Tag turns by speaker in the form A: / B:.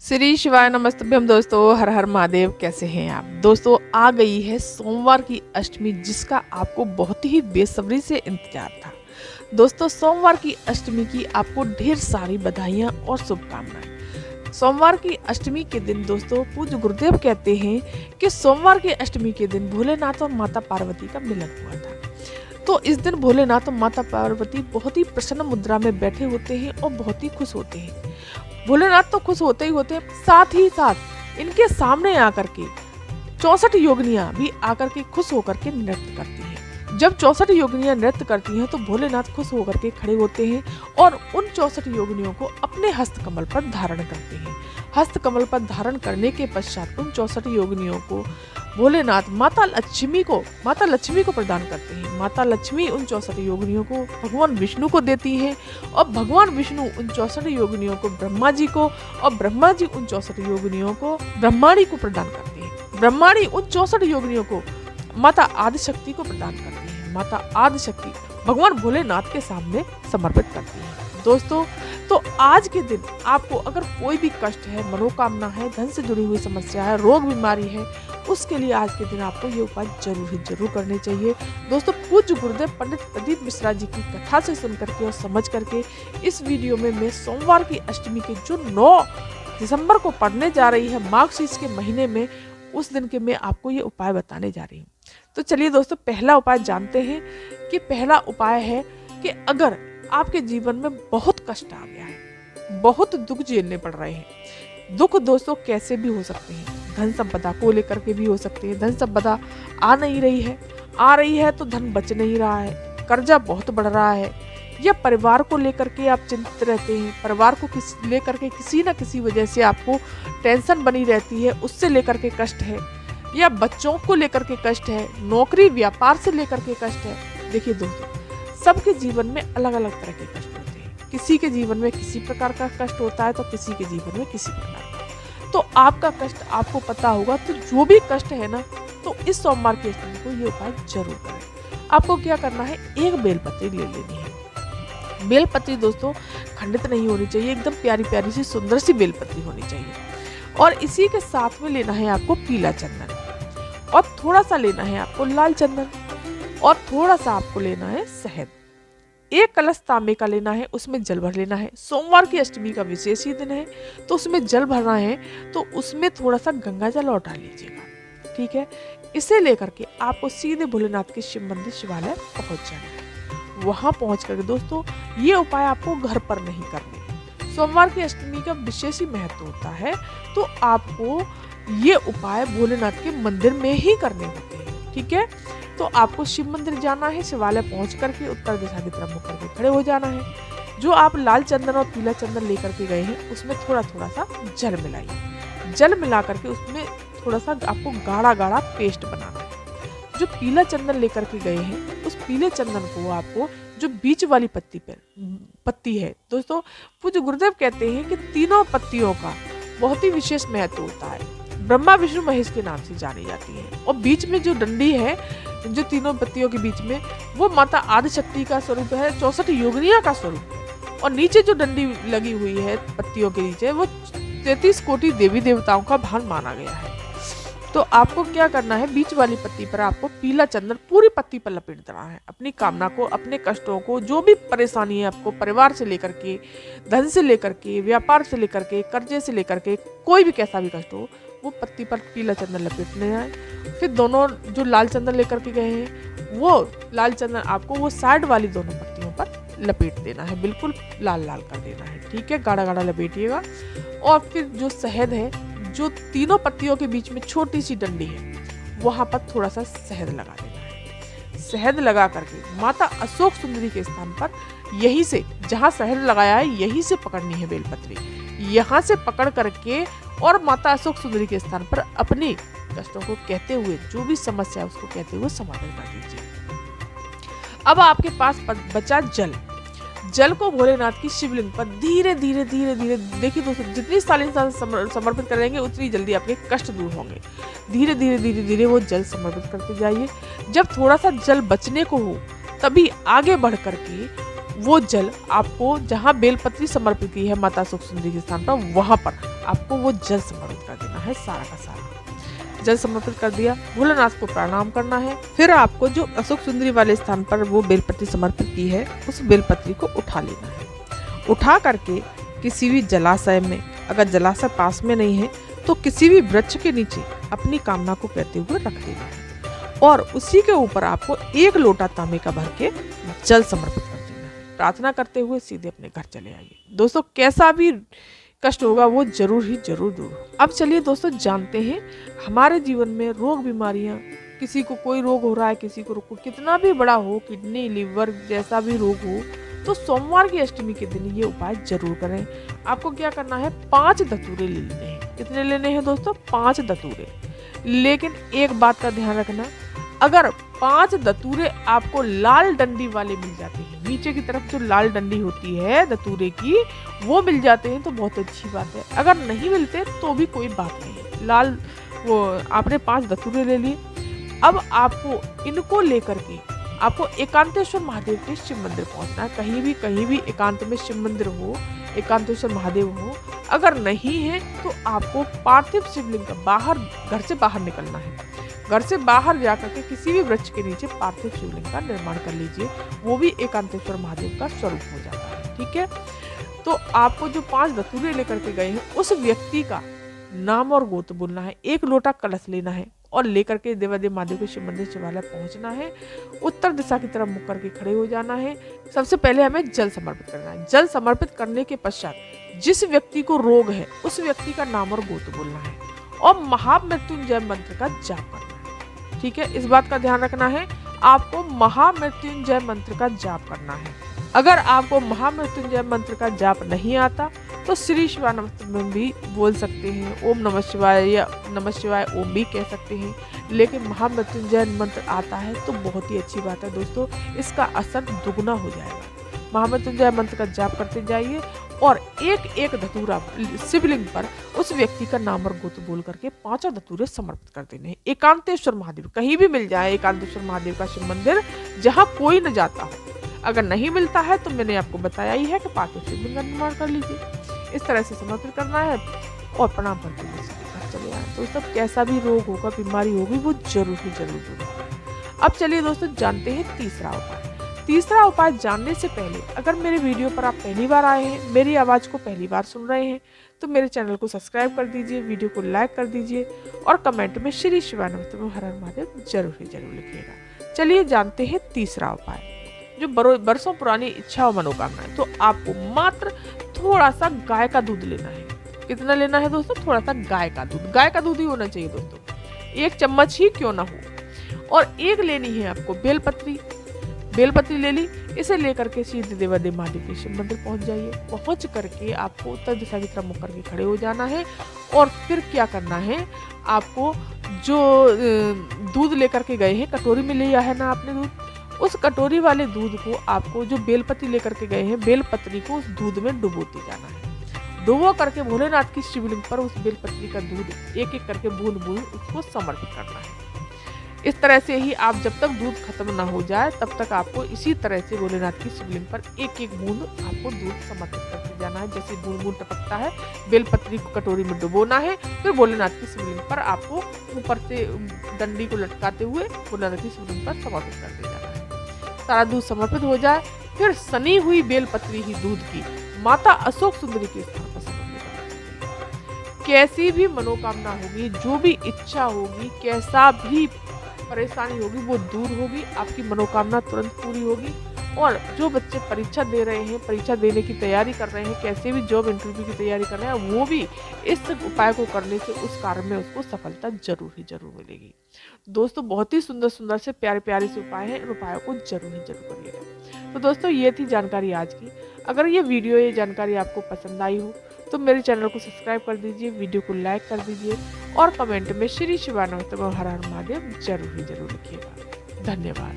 A: श्री शिवाय नमस्तभ्यम दोस्तों, हर हर महादेव। कैसे हैं आप दोस्तों? आ गई है सोमवार की अष्टमी, जिसका आपको बहुत ही बेसब्री से इंतजार था। दोस्तों, सोमवार की अष्टमी की आपको ढेर सारी बधाइयां और शुभकामनाएं। सोमवार की अष्टमी के दिन दोस्तों, पूज्य गुरुदेव कहते हैं कि सोमवार की अष्टमी के दिन भोलेनाथ और माता पार्वती का मिलन हुआ था। तो इस दिन भोलेनाथ और माता पार्वती बहुत ही प्रसन्न मुद्रा में बैठे होते हैं और बहुत ही खुश होते हैं। भोलेनाथ तो खुश होते ही होते हैं, साथ ही साथ इनके सामने आकर के 64 योगिनियां भी आकर के खुश होकर के नृत्य करती हैं। जब 64 योगिनियां नृत्य करती हैं तो भोलेनाथ खुश होकर के खड़े होते हैं और उन 64 योगिनियों को अपने हस्तकमल पर धारण करते हैं। हस्तकमल पर धारण करने के पश्चात उन 64 योगिनियों को भोलेनाथ माता लक्ष्मी को प्रदान करते हैं। माता लक्ष्मी उन 64 योगिनियों को भगवान विष्णु को देती हैं और भगवान विष्णु उन 64 योगिनियों को ब्रह्मा जी को, और ब्रह्मा जी उन 64 योगिनियों को ब्रह्माणी को प्रदान करते हैं। ब्रह्माणी उन 64 योगिनियों को माता आदिशक्ति को प्रदान करती है। माता आदिशक्ति भगवान भोलेनाथ के सामने समर्पित करती है। दोस्तों, तो आज के दिन आपको अगर कोई भी कष्ट है, मनोकामना है, धन से जुड़ी हुई समस्या है, रोग बीमारी है, उसके लिए आज के दिन आपको ये उपाय जरूर करने चाहिए। दोस्तों, पूज्य गुरुदेव पंडित प्रदीप मिश्रा जी की कथा से सुन करके और समझ करके इस वीडियो में मैं सोमवार की अष्टमी के जो 9 दिसंबर को पड़ने जा रही है, माघ शीर्ष के महीने में, उस दिन के मैं आपको ये उपाय बताने जा रही हूँ। तो चलिए दोस्तों, पहला उपाय जानते हैं कि पहला उपाय है कि अगर आपके जीवन में बहुत कष्ट आ गया है, बहुत दुख झेलने पड़ रहे हैं। दुख दोस्तों कैसे भी हो सकते हैं, धन संपदा को लेकर के भी हो सकते हैं। धन संपदा आ रही है तो धन बच नहीं रहा है, कर्जा बहुत बढ़ रहा है, या परिवार को लेकर के आप चिंतित रहते हैं, परिवार को लेकर के किसी न किसी वजह से आपको टेंशन बनी रहती है, उससे लेकर के कष्ट है, या बच्चों को लेकर के कष्ट है, नौकरी व्यापार से लेकर के कष्ट है। देखिए दोस्तों, सबके जीवन में अलग अलग तरह के कष्ट होते हैं। किसी के जीवन में किसी प्रकार का कष्ट होता है तो किसी के जीवन में किसी प्रकार का। तो आपका कष्ट आपको पता होगा, तो जो भी कष्ट है ना, तो इस सोमवार की अष्टमी को ये उपाय जरूर करें। आपको क्या करना है, एक बेलपत्री ले लेनी है। बेलपत्री दोस्तों खंडित नहीं होनी चाहिए, एकदम प्यारी प्यारी सी सुंदर सी बेलपत्री होनी चाहिए। और इसी के साथ में लेना है आपको पीला चंदन, और थोड़ा सा लेना है आपको लाल चंदन, और थोड़ा सा आपको लेना है शहद। एक कलश तांबे का लेना है, उसमें जल भर लेना है। सोमवार की अष्टमी का विशेष ही दिन है, तो उसमें जल भरना है, तो उसमें थोड़ा सा गंगा जल और डाल लीजिएगा। ठीक है, इसे लेकर के आपको सीधे भोलेनाथ के शिव मंदिर शिवालय पहुंच जाना है। वहां पहुंच करके दोस्तों, ये उपाय आपको घर पर नहीं करने। सोमवार की अष्टमी का विशेष ही महत्व होता है, तो आपको ये उपाय भोलेनाथ के मंदिर में ही करने होते हैं। ठीक है, तो आपको शिव मंदिर जाना है, शिवालय पहुंच करके उत्तर दिशा की तरफ मुख करके खड़े हो जाना है। जो आप लाल चंदन और पीला चंदन लेकर के गए हैं, उसमें थोड़ा थोड़ा सा जल मिलाइए। जल मिला करके उसमें थोड़ा सा आपको गाढ़ा गाढ़ा पेस्ट बनाना है। जो पीला चंदन लेकर के गए हैं, उस पीले चंदन को आपको जो बीच वाली पत्ती है दोस्तों, पूज्य गुरुदेव कहते हैं कि तीनों पत्तियों का बहुत ही विशेष महत्व होता है। ब्रह्मा विष्णु महेश के नाम से जानी जाती है। और बीच में जो डंडी है, जो तीनों पत्तियों के बीच में, वो माता आदिशक्ति का स्वरूप है, 64 योगिनियां का स्वरूप है। और नीचे जो डंडी लगी हुई है पत्तियों के नीचे, वो 33 कोटि देवी देवताओं का भान माना गया है। तो आपको क्या करना है, बीच वाली पत्ती पर आपको पीला चंदन पूरी पत्ती पर लपेट देना है। अपनी कामना को, अपने कष्टों को, जो भी परेशानी है आपको, परिवार से लेकर के, धन से लेकर के, व्यापार से लेकर के, कर्जे से लेकर के, कोई भी कैसा भी कष्ट हो, वो पत्ती पर पीला चंदन लपेटने है। फिर दोनों जो लाल चंदन लेकर के गए हैं, वो लाल चंदन आपको वो साइड वाली दोनों पत्तियों पर लपेट देना है, बिल्कुल लाल लाल कर देना है। ठीक है, गाढ़ा गाढ़ा लपेटिएगा। और फिर जो शहद है, जो तीनों पत्तियों के बीच में छोटी सी डंडी है, वहां पर थोड़ा सा शहद लगा देना है। शहद लगा करके माता अशोक सुंदरी के स्थान पर, यहीं से जहां शहद लगाया है, यहीं से पकड़नी है बेलपत्री। यहाँ से पकड़ करके और माता अशोक सुंदरी के स्थान पर अपने कष्टों को कहते हुए, जो भी समस्या है उसको कहते हुए समाधान कर दीजिए। अब आपके पास बचा जल को भोलेनाथ की शिवलिंग पर धीरे धीरे धीरे धीरे, देखिए दोस्तों, जितनी साल इंसान समर्पित करेंगे उतनी जल्दी आपके कष्ट दूर होंगे। धीरे धीरे धीरे धीरे वो जल समर्पित करते जाइए। जब थोड़ा सा जल बचने को हो, तभी आगे बढ़ करके वो जल आपको जहाँ बेलपत्री समर्पित की है माता सुख सुंदरी के स्थान पर, वहां पर आपको वो जल समर्पित कर देना है, सारा का सारा जल समर्पित कर दिया। भोलेनाथ को प्रणाम करना है। फिर आपको जो अशोक सुंदरी वाले स्थान पर वो बेलपत्री समर्पित की है, उस बेलपत्री को उठा लेना है। उठा करके किसी भी जलाशय में, अगर जलाशय पास में नहीं है तो किसी भी वृक्ष के नीचे अपनी कामना को कहते हुए रख देना है और उसी के ऊपर आपको 1 लोटा तांबे का भर के जल समर्पित कर देना है। प्रार्थना करते हुए सीधे अपने घर चले आइए। दोस्तों कैसा भी कष्ट होगा वो जरूर ही जरूर दूर। अब चलिए दोस्तों जानते हैं हमारे जीवन में रोग बीमारियां, किसी को कोई रोग हो रहा है, किसी को कितना भी बड़ा हो, किडनी लिवर जैसा भी रोग हो, तो सोमवार की अष्टमी के दिन ये उपाय जरूर करें। आपको क्या करना है, 5 धतूरे ले लेने हैं। कितने लेने हैं दोस्तों, 5 धतूरे। लेकिन एक बात का ध्यान रखना, अगर 5 धतूरे आपको लाल डंडी वाले मिल जाते हैं, नीचे की तरफ जो लाल डंडी होती है धतूरे की, वो मिल जाते हैं तो बहुत अच्छी बात है। अगर नहीं मिलते तो भी कोई बात नहीं है। लाल वो आपने 5 धतूरे ले लिए। अब आपको इनको लेकर के आपको एकांतेश्वर महादेव के शिव मंदिर पहुंचना है। कहीं भी एकांत में शिव मंदिर हो, एकांतेश्वर महादेव हो। अगर नहीं है तो आपको पार्थिव शिवलिंग का बाहर, घर से बाहर निकलना है। घर से बाहर जाकर के किसी भी वृक्ष के नीचे पार्थिव शिवलिंग का निर्माण कर लीजिए, वो भी एकांतेश्वर महादेव का स्वरूप हो जाता है। ठीक है, तो आपको जो 5 धतूरे लेकर के गए हैं उस व्यक्ति का नाम और गोत्र बोलना है। 1 लोटा कलश लेना है और लेकर के देवादेव महादेव के शिव मंदिर शिवालय पहुंचना है। उत्तर दिशा की तरफ मुख करके खड़े हो जाना है। सबसे पहले हमें जल समर्पित करना है। जल समर्पित करने के पश्चात जिस व्यक्ति को रोग है उस व्यक्ति का नाम और गोत्र बोलना है और महामृत्युंजय मंत्र का जाप करना है। ठीक है, इस बात का ध्यान रखना है, आपको महामृत्युंजय मंत्र का जाप करना है। अगर आपको महामृत्युंजय मंत्र का जाप नहीं आता तो श्री शिवाय नमस्तुभ्यं भी बोल सकते हैं, ओम नमः शिवाय या नमः शिवाय ओम भी कह सकते हैं। लेकिन महामृत्युंजय मंत्र आता है तो बहुत ही अच्छी बात है दोस्तों, इसका असर दुगना हो जाएगा। महामृत्युंजय मंत्र का जाप करते जाइए और एक धतूरा शिवलिंग पर उस व्यक्ति का नाम और गोत्र बोल करके 5 धतूरे समर्पित कर देने हैं। एकांतेश्वर महादेव, कहीं भी मिल जाए एकांतेश्वर महादेव का शिव मंदिर जहाँ कोई न जाता हो। अगर नहीं मिलता है तो मैंने आपको बताया ही है कि पार्थिव शिवलिंग का निर्माण कर लीजिए। इस तरह से समर्पित करना है और प्रणाम करते हुए घर चले आए। तो सब कैसा भी रोग होगा, बीमारी होगी, वो जरूर ही जरूर दूर होगा। अब चलिए दोस्तों जानते हैं तीसरा उपाय। तीसरा उपाय जानने से पहले अगर मेरे वीडियो पर आप पहली बार आए हैं, मेरी आवाज़ को पहली बार सुन रहे हैं, तो मेरे चैनल को सब्सक्राइब कर दीजिए, वीडियो को लाइक कर दीजिए और कमेंट में श्री शिवाय नमस्तुभ्यं हर हर महादेव जरूर ही जरूर लिखिएगा। चलिए जानते हैं तीसरा उपाय, जो बरसों पुरानी इच्छा और मनोकामना है। तो आपको मात्र थोड़ा सा गाय का दूध लेना है। कितना लेना है दोस्तों, थोड़ा सा गाय का दूध। गाय का दूध ही होना चाहिए दोस्तों, 1 चम्मच ही क्यों ना हो। और 1 लेनी है आपको बेलपत्री। बेलपत्री ले ली, इसे लेकर के सीधे देवादेव महादेव के शिव मंदिर पहुंच जाइए। पहुंच करके आपको उत्तर दिशा की तरफ मुख करके खड़े हो जाना है और फिर क्या करना है, आपको जो दूध लेकर के गए हैं, कटोरी में लिया है ना आपने दूध, उस कटोरी वाले दूध को आपको, जो बेलपत्री लेकर के गए हैं, बेलपत्री को उस दूध में डुबोते जाना है। डुबो करके भोलेनाथ की शिवलिंग पर उस बेलपत्री का दूध एक एक करके बूंद बूंद उसको समर्पित करना है। इस तरह से ही आप जब तक दूध खत्म ना हो जाए तब तक आपको इसी तरह से भोलेनाथ की शिवलिंग पर एक एक बूंद आपको दूध समर्पित करते जाना है। जैसे बूंद बूंद टपकता है, बेलपत्री को कटोरी में डुबोना है, फिर भोलेनाथ की शिवलिंग पर आपको ऊपर से डंडी को लटकाते हुए भोलेनाथ की शिवलिंग पर समर्पित करते जाना है। सारा दूध समर्पित हो जाए फिर सनी हुई बेलपत्री ही दूध की माता अशोक सुंदरी के स्थान पर समर्पित करना। कैसी भी मनोकामना होगी, जो भी इच्छा होगी, कैसा भी परेशानी होगी, वो दूर होगी, आपकी मनोकामना तुरंत पूरी होगी। और जो बच्चे परीक्षा दे रहे हैं, परीक्षा देने की तैयारी कर रहे हैं, कैसे भी जॉब इंटरव्यू की तैयारी कर रहे हैं, वो भी इस उपाय को करने से उस कार्य में उसको सफलता जरूर ही जरूर मिलेगी। दोस्तों बहुत ही सुंदर सुंदर से प्यारे प्यारे से उपाय हैं, इन उपायों को जरूर ही जरूर करिएगा। तो दोस्तों ये थी जानकारी आज की। अगर ये वीडियो, ये जानकारी आपको पसंद आई हो तो मेरे चैनल को सब्सक्राइब कर दीजिए, वीडियो को लाइक कर दीजिए और कमेंट में श्री शिवाय नमस्तुभ्यं हर हर महादेव जरूर ही जरूर लिखिएगा। धन्यवाद।